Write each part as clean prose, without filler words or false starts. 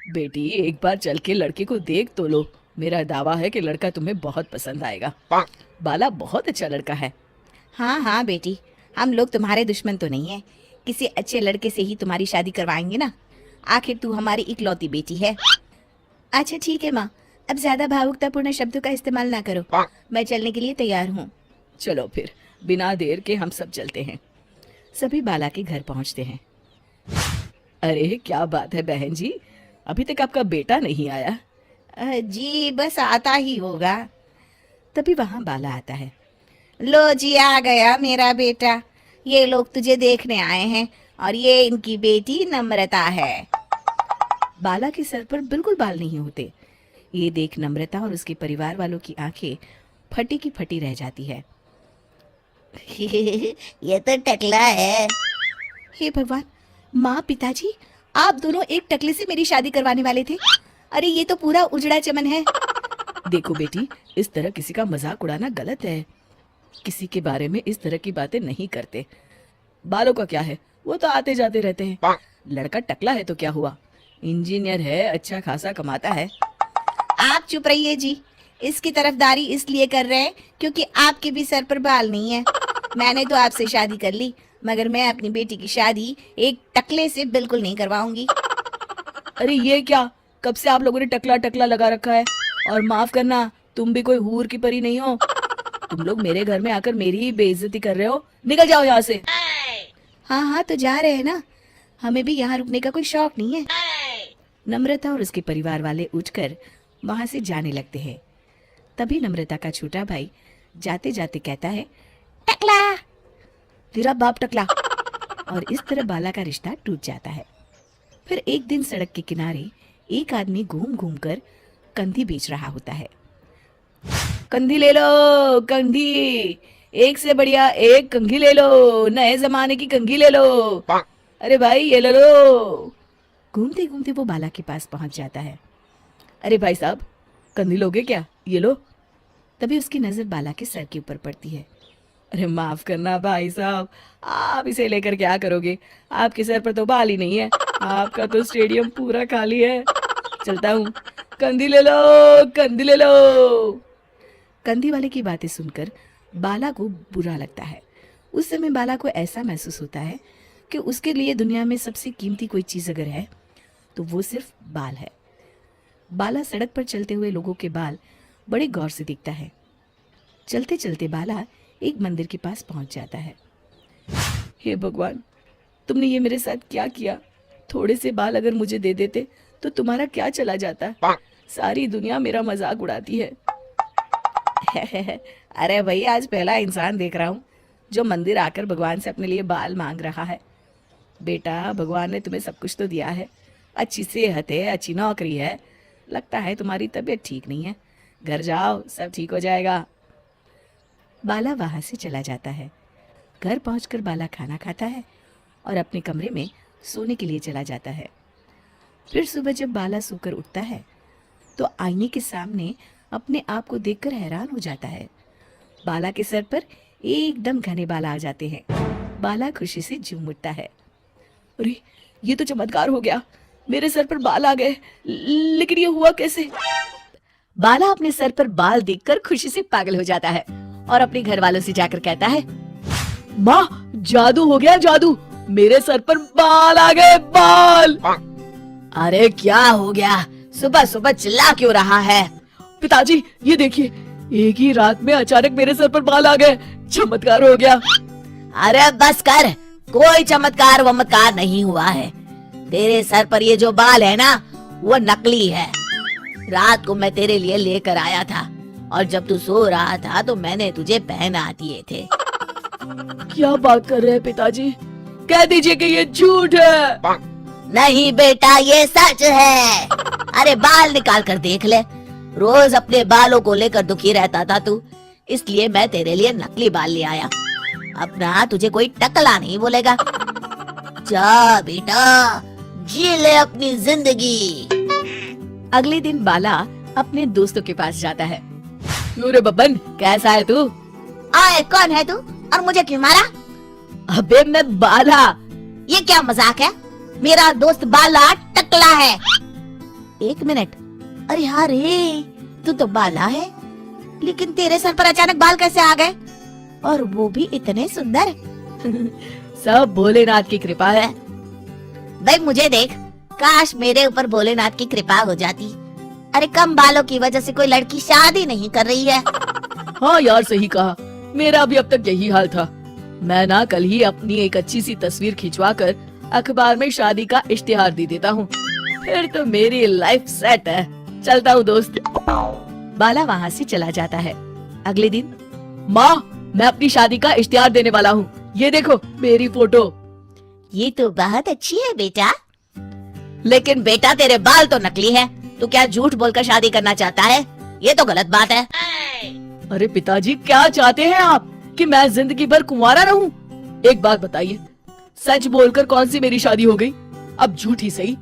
बेटी एक बार चल के लड़के को देख तो लो। मेरा दावा है कि लड़का तुम्हें बहुत पसंद आएगा। बाला बहुत अच्छा लड़का है। हाँ हाँ बेटी, हम लोग तुम्हारे दुश्मन तो नहीं है। किसी अच्छे लड़के से ही तुम्हारी शादी करवाएंगे ना। आखिर तू हमारी इकलौती बेटी है। अच्छा ठीक है माँ, अब ज्यादा भावुकतापूर्ण शब्दों का इस्तेमाल ना करो। मैं चलने के लिए तैयार हूँ। चलो फिर बिना देर के हम सब चलते हैं। सभी बाला के घर पहुंचते हैं। अरे क्या बात है बहन जी, अभी तक आपका बेटा नहीं आया? जी बस आता ही होगा। तभी वहां बाला आता है। लो जी, आ गया मेरा बेटा। ये लोग तुझे देखने आए हैं और ये इनकी बेटी नम्रता है। बाला के सर पर बिल्कुल बाल नहीं होते। ये देख नम्रता और उसके परिवार वालों की आंखें फटी की फटी रह जाती है। ये तो टकला है। हे भगवान, माँ पिताजी, आप दोनों एक टकले से मेरी शादी करवाने वाले थे। अरे ये तो पूरा उजड़ा चमन है। देखो बेटी, इस तरह किसी का मजाक उड़ाना गलत है। किसी के बारे में इस तरह की बातें नहीं करते। बालों का क्या है, वो तो आते जाते रहते हैं। लड़का टकला है तो क्या हुआ, इंजीनियर है, अच्छा खासा कमाता है। आप चुप रहिए जी। इसकी तरफदारी इसलिए कर रहे हैं क्योंकि आपके भी सर पर बाल नहीं है। मैंने तो आपसे शादी कर ली, मगर मैं अपनी बेटी की शादी एक टकले से बिल्कुल नहीं करवाऊंगी। अरे ये क्या, कब से आप लोगों ने टकला टकला लगा रखा है? और माफ करना, तुम भी कोई हूर की परी नहीं हो। तुम लोग मेरे घर में आकर मेरी ही बेइज्जती कर रहे हो। निकल जाओ यहाँ से। हाँ हाँ तो जा रहे हैं ना, हमें भी यहाँ रुकने का कोई शौक नहीं है। नम्रता और उसके परिवार वाले उठकर वहां से जाने लगते हैं। तभी नम्रता का छोटा भाई जाते जाते कहता है, टकला, तेरा बाप टकला। और इस तरह बाला का रिश्ता टूट जाता है। फिर एक दिन सड़क के किनारे एक आदमी घूम घूम कर कंधी बेच रहा होता है। कंधी ले लो, कंधी, एक से बढ़िया एक कंघी ले लो, नए जमाने की कंघी ले लो। अरे भाई ये ले लो। घूमते घूमते वो बाला के पास पहुंच जाता है। अरे भाई साहब, कंधी लोगे क्या? ये लो। तभी उसकी नजर बाला के सर के ऊपर पड़ती है। अरे माफ करना भाई साहब, आप इसे लेकर क्या करोगे? आपके सर पर तो बाल ही नहीं है। आपका तो स्टेडियम पूरा खाली है। चलता हूँ, कंधी ले लो, कंधी ले लो। कंधी वाले की बातें सुनकर बाला को बुरा लगता है। उस समय बाला को ऐसा महसूस होता है कि उसके लिए दुनिया में सबसे कीमती कोई चीज अगर है तो वो सिर्फ बाल है। बाला सड़क पर चलते हुए लोगों के बाल बड़े गौर से देखता है। चलते चलते बाला एक मंदिर के पास पहुंच जाता है। हे भगवान, तुमने ये मेरे साथ क्या किया? थोड़े से बाल अगर मुझे दे देते तो तुम्हारा क्या चला जाता? सारी दुनिया मेरा मजाक उड़ाती है। अरे भाई, आज पहला इंसान देख रहा हूँ जो मंदिर आकर भगवान से अपने लिए बाल मांग रहा है। बेटा, भगवान ने तुम्हें सब कुछ तो दिया है, अच्छी सेहत है, अच्छी नौकरी है। लगता है तुम्हारी तबीयत ठीक नहीं है। घर जाओ, सब ठीक हो जाएगा। बाला वहां से चला जाता है। घर पहुंचकर बाला खाना खाता है और अपने कमरे में सोने के लिए चला जाता है। फिर सुबह जब बाला सोकर उठता है तो आईने के सामने अपने आप को देखकर हैरान हो जाता है। बाला के सर पर एकदम घने बाल आ जाते हैं। बाला खुशी से झूम उठता है। अरे ये तो चमत्कार हो गया, मेरे सर पर बाल आ गए। लेकिन ये हुआ कैसे? बाला अपने सर पर बाल देखकर खुशी से पागल हो जाता है और अपने घर वालों से जाकर कहता है, माँ, जादू हो गया, जादू, मेरे सर पर बाल आ गए, बाल। अरे क्या हो गया, सुबह सुबह चिल्ला क्यों रहा है? पिताजी ये देखिए, एक ही रात में अचानक मेरे सर पर बाल आ गए। चमत्कार हो गया। अरे बस कर, कोई चमत्कार वमत्कार नहीं हुआ है। तेरे सर पर ये जो बाल है ना, वो नकली है। रात को मैं तेरे लिए लेकर आया था और जब तू सो रहा था तो मैंने तुझे पहना दिए थे। क्या बात कर रहे हैं पिताजी? कह दीजिए कि ये झूठ है। नहीं बेटा, ये सच है। अरे बाल निकाल कर देख ले। रोज अपने बालों को लेकर दुखी रहता था तू, इसलिए मैं तेरे लिए नकली बाल ले आया। अब ना तुझे कोई टकला नहीं बोलेगा। जा बेटा, जी ले अपनी जिंदगी। अगले दिन बाला अपने दोस्तों के पास जाता है। क्यों रे बब्बन, कैसा है तू? आए, कौन है तू और मुझे क्यों मारा? अबे मैं बाला। ये क्या मजाक है? मेरा दोस्त बाला टकला है। एक मिनट, अरे हाँ रे, तू तो बाला है, लेकिन तेरे सर पर अचानक बाल कैसे आ गए, और वो भी इतने सुंदर। सब भोलेनाथ की कृपा है। भाई मुझे देख, काश मेरे ऊपर भोलेनाथ की कृपा हो जाती। अरे कम बालों की वजह से कोई लड़की शादी नहीं कर रही है। हाँ यार, सही कहा, मेरा भी अब तक यही हाल था। मैं ना कल ही अपनी एक अच्छी सी तस्वीर खिंचवाकर अखबार में शादी का इश्तिहार दे देता हूँ, फिर तो मेरी लाइफ सेट है। चलता हूँ दोस्त। बाला वहाँ से चला जाता है। अगले दिन, माँ, मैं अपनी शादी का इश्तिहार देने वाला हूँ, ये देखो मेरी फोटो। ये तो बहुत अच्छी है बेटा। लेकिन बेटा तेरे बाल तो नकली है, तू क्या झूठ बोलकर शादी करना चाहता है? ये तो गलत बात है। अरे पिताजी, क्या चाहते हैं आप कि मैं जिंदगी भर कुंवारा रहूं? एक बात बताइए, सच बोलकर कौन सी मेरी शादी हो गई? अब झूठ ही सही।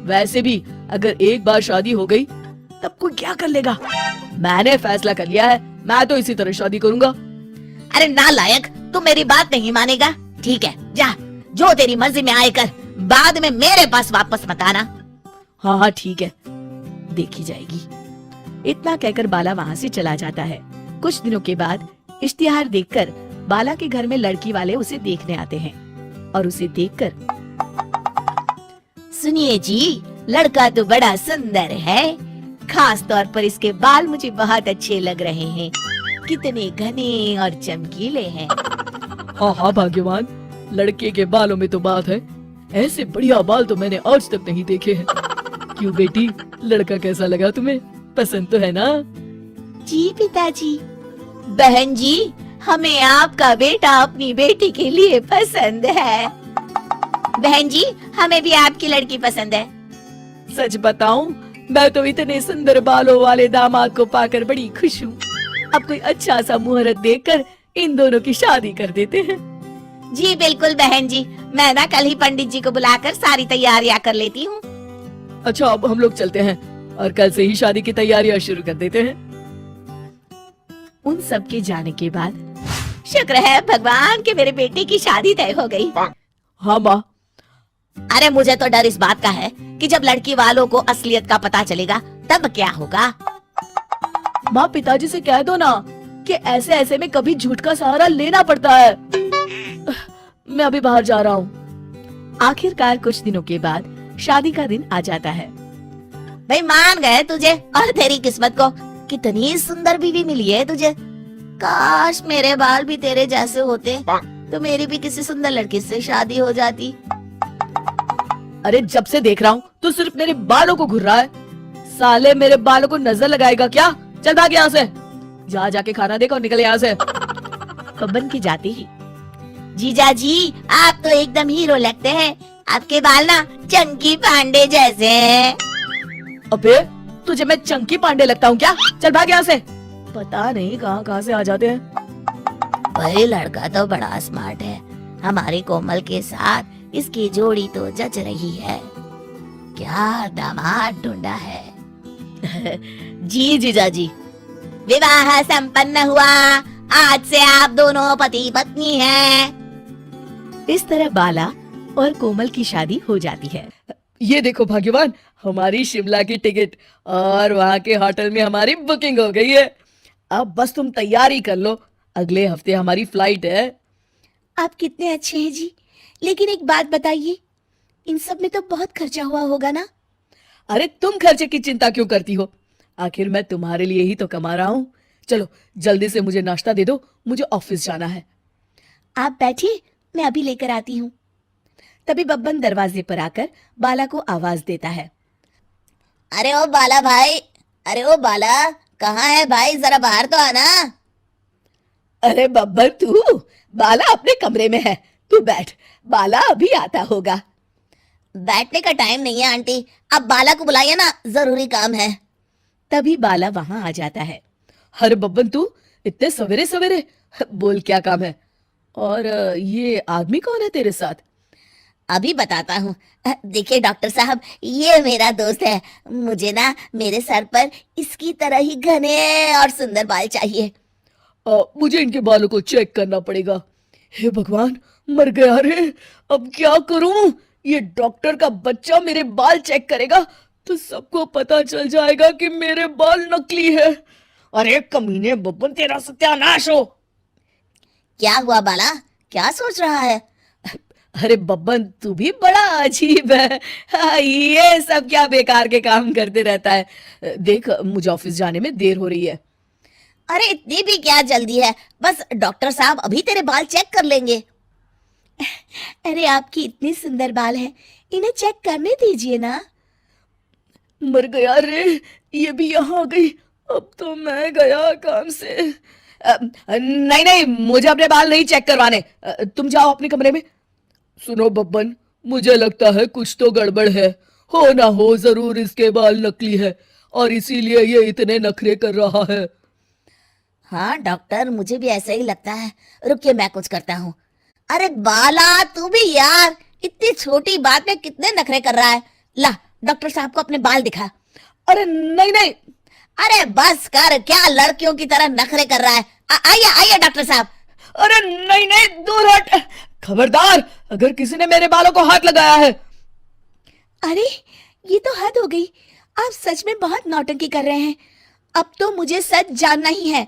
वैसे भी अगर एक बार शादी हो गई तब कोई क्या कर लेगा? मैंने फैसला कर लिया है, मैं तो इसी तरह शादी करूंगा। अरे नालायक, तू मेरी बात नहीं मानेगा। ठीक है, जा, जो तेरी मर्जी में आए कर, बाद में मेरे पास वापस मत आना। हाँ हाँ ठीक है, देखी जाएगी। इतना कहकर बाला वहाँ से चला जाता है। कुछ दिनों के बाद इश्तिहार देखकर बाला के घर में लड़की वाले उसे देखने आते हैं और उसे देखकर, सुनिए जी, लड़का तो बड़ा सुंदर है, खास तौर पर इसके बाल मुझे बहुत अच्छे लग रहे हैं, कितने घने और चमकीले हैं। हाँ हाँ भाग्यवान, लड़के के बालों में तो बात है, ऐसे बढ़िया बाल तो मैंने आज तक नहीं देखे हैं। क्यों बेटी, लड़का कैसा लगा तुम्हें? पसंद तो है ना? जी पिताजी। बहन जी, हमें आपका बेटा अपनी बेटी के लिए पसंद है। बहन जी, हमें भी आपकी लड़की पसंद है। सच बताऊं, मैं तो इतने सुंदर बालों वाले दामाद को पाकर बड़ी खुश हूँ। अब कोई अच्छा सा मुहूर्त देखकर इन दोनों की शादी कर देते हैं। जी बिल्कुल बहन जी, मैं ना कल ही पंडित जी को बुलाकर सारी तैयारियां कर लेती हूँ। अच्छा, अब हम लोग चलते हैं और कल से ही शादी की तैयारियां शुरू कर देते हैं। उन सब के जाने के बाद शुक्र है भगवान कि मेरे बेटे की शादी तय हो गई। हाँ माँ। अरे मुझे तो डर इस बात का है कि जब लड़की वालों को असलियत का पता चलेगा तब क्या होगा। माँ, पिताजी से कह दो ना कि ऐसे ऐसे में कभी झूठ का सहारा लेना पड़ता है। मैं अभी बाहर जा रहा हूँ। आखिरकार कुछ दिनों के बाद शादी का दिन आ जाता है। भाई मान गए तुझे और तेरी किस्मत को, कितनी सुंदर बीवी मिली है तुझे। काश मेरे बाल भी तेरे जैसे होते तो मेरी भी किसी सुंदर लड़की से शादी हो जाती। अरे जब से देख रहा हूँ तू सिर्फ मेरे बालों को घूर रहा है। साले मेरे बालों को नजर लगाएगा क्या? चल भाग यहाँ से, जा जाके खाना देख और निकल यहाँ से। बब्बन की जाती ही, जीजा जी, आप तो एकदम हीरो लगते हैं, आपके बाल ना चंकी पांडे जैसे हैं। अबे तुझे मैं चंकी पांडे लगता हूँ क्या? चल भाग यहाँ से। पता नहीं कहाँ कहाँ से आ जाते हैं। भाई लड़का तो बड़ा स्मार्ट है, हमारे कोमल के साथ इसकी जोड़ी तो जच रही है। क्या दामाद ढूंढा है। जी जीजा जी, विवाह संपन्न हुआ, आज से आप दोनों पति पत्नी हैं। इस तरह बाला और कोमल की शादी हो जाती है। ये देखो भाग्यवान, हमारी शिमला की टिकट और वहाँ के होटल में हमारी बुकिंग हो गई है। अब बस तुम तैयारी कर लो, अगले हफ्ते हमारी फ्लाइट है। आप कितने अच्छे हैं जी, लेकिन एक बात बताइए, इन सब में तो बहुत खर्चा हुआ होगा ना? अरे तुम खर्चे की चिंता क्यों करती हो? आखिर मैं तुम्हारे लिए ही तो कमा रहा हूँ। चलो जल्दी से मुझे नाश्ता दे दो, मुझे ऑफिस जाना है। आप बैठिए, मैं अभी लेकर आती हूँ। तभी बब्बन दरवाजे पर आकर बाला को आवाज देता है। अरे ओ बाला भाई, अरे ओ बाला, कहाँ है भाई, जरा बाहर तो आना। अरे बब्बन, तू? बाला अपने कमरे में है, तू बैठ, बाला अभी आता होगा। बैठने का टाइम नहीं है आंटी, अब बाला को बुलाइए ना, जरूरी काम है। तभी बाला वहां आ जाता है। अरे बब्बन, तू इतने सवेरे सवेरे, बोल क्या काम है? और ये आदमी कौन है तेरे साथ? अभी बताता हूँ। देखिए डॉक्टर साहब, ये मेरा दोस्त है। मुझे ना मेरे सर पर इसकी तरह ही घने और सुंदर बाल चाहिए। मुझे इनके बालों को चेक करना पड़ेगा। हे भगवान, मर गया रे, अब क्या करूं? ये डॉक्टर का बच्चा मेरे बाल चेक करेगा तो सबको पता चल जाएगा कि मेरे बाल नकली है। अरे कमीने बब्बन, तेरा सत्यानाश हो। क्या हुआ बाला, क्या सोच रहा है? अरे बब्बन, तू भी बड़ा अजीब है। हाँ, ये सब क्या बेकार के काम करते रहता है। देख, मुझे ऑफिस जाने में देर हो रही है। अरे इतनी भी क्या जल्दी है, बस डॉक्टर साहब अभी तेरे बाल चेक कर लेंगे। अरे आपकी इतनी सुंदर बाल हैं, इन्हें चेक करने दीजिए ना। मर गया रे, ये भी यहाँ आ गई। अब तो मैं गया काम से। नहीं नहीं, मुझे अपने बाल नहीं चेक करवाने। तुम जाओ अपने कमरे में। सुनो बब्बन, मुझे लगता है कुछ तो गड़बड़ है। हो ना हो, जरूर इसके बाल नकली है और इसीलिए ये इतने नखरे कर रहा है। हाँ डॉक्टर, मुझे भी ऐसा ही लगता है। रुकिए, मैं कुछ करता हूँ। अरे बाला, तू भी यार इतनी छोटी बात में कितने नखरे कर रहा है। ला, डॉक्टर साहब को अपने बाल दिखा। अरे नहीं नहीं। अरे बस कर, क्या लड़कियों की तरह नखरे कर रहा है। आइए आइए डॉक्टर साहब। अरे नहीं नहीं, दूर हट। खबरदार, अगर किसी ने मेरे बालों को हाथ लगाया है। अरे ये तो हद हो गई, आप सच में बहुत नौटंकी कर रहे हैं। अब तो मुझे सच जानना ही है।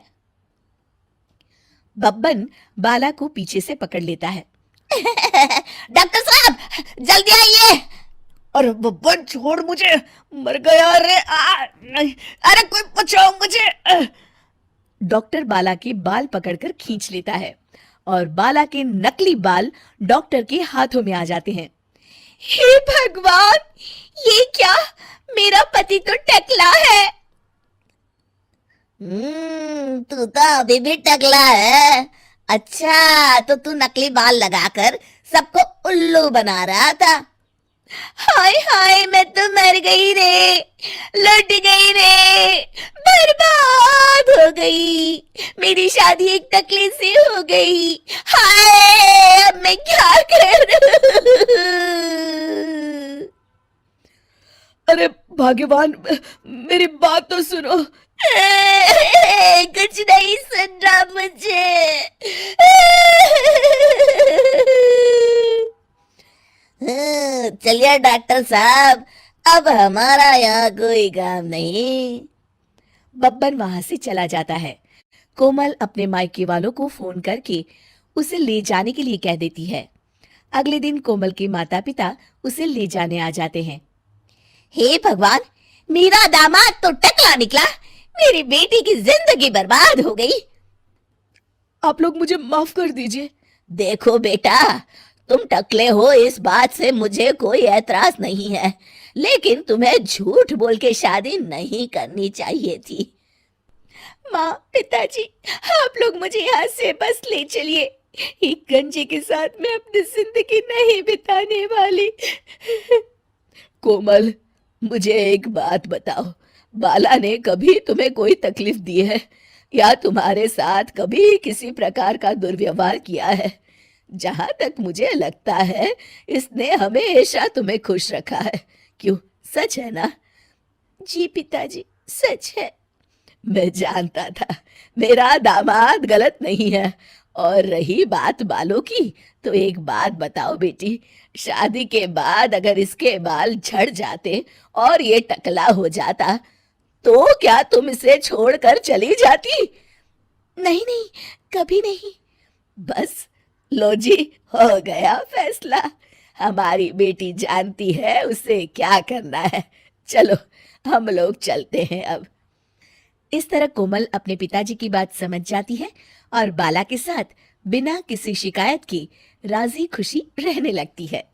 बब्बन बाला को पीछे से पकड़ लेता है। डॉक्टर साहब जल्दी आइए। अरे बब्बन, छोड़ मुझे, मर गया रे। नहीं, अरे कोई बचाओ मुझे। डॉक्टर बाला के बाल पकड़कर खींच लेता है और बाला के नकली बाल डॉक्टर के हाथों में आ जाते हैं। हे भगवान, ये क्या, मेरा पति तो टकला है। तू तो अभी भी टकला है। अच्छा, तो तू नकली बाल लगाकर सबको उल्लू बना रहा था। हाय हाय, मैं तो मर गई रे, लुट गई रे, बर्बाद हो गई। मेरी शादी एक टकले से हो गई। हाय, अब मैं क्या करूं? अरे भगवान, मेरी बात तो सुनो। कुछ नहीं सुन रहा मुझे। चलिए डॉक्टर साहब, अब हमारा यहाँ कोई काम नहीं। बब्बन वहां से चला जाता है। कोमल अपने मायके वालों को फोन करके उसे ले जाने के लिए कह देती है। अगले दिन कोमल के माता पिता उसे ले जाने आ जाते हैं। हे भगवान, मेरा दामाद तो टकला निकला, मेरी बेटी की जिंदगी बर्बाद हो गई। आप लोग मुझे माफ कर दीजिए। देखो बेटा, तुम टकले हो इस बात से मुझे कोई ऐतराज नहीं है, लेकिन तुम्हें झूठ बोल के शादी नहीं करनी चाहिए थी। माँ, पिताजी, आप लोग मुझे यहाँ से बस ले चलिए। एक गंजे के साथ मैं अपनी जिंदगी नहीं बिताने वाली। कोमल, मुझे एक बात बताओ, बाला ने कभी तुम्हें कोई तकलीफ दी है या तुम्हारे साथ कभी किसी प्रकार का दुर्व्यवहार किया है? जहां तक मुझे लगता है इसने हमेशा तुम्हें खुश रखा है। क्यों, सच है ना? जी पिताजी, सच है। मैं जानता था मेरा दामाद गलत नहीं है। और रही बात बालों की, तो एक बात बताओ बेटी, शादी के बाद अगर इसके बाल झड़ जाते और ये टकला हो जाता तो क्या तुम इसे छोड़कर चली जाती? नहीं नहीं, कभी नहीं। बस लो जी, हो गया फैसला। हमारी बेटी जानती है उसे क्या करना है। चलो हम लोग चलते हैं अब। इस तरह कोमल अपने पिताजी की बात समझ जाती है और बाला के साथ बिना किसी शिकायत के राजी खुशी रहने लगती है।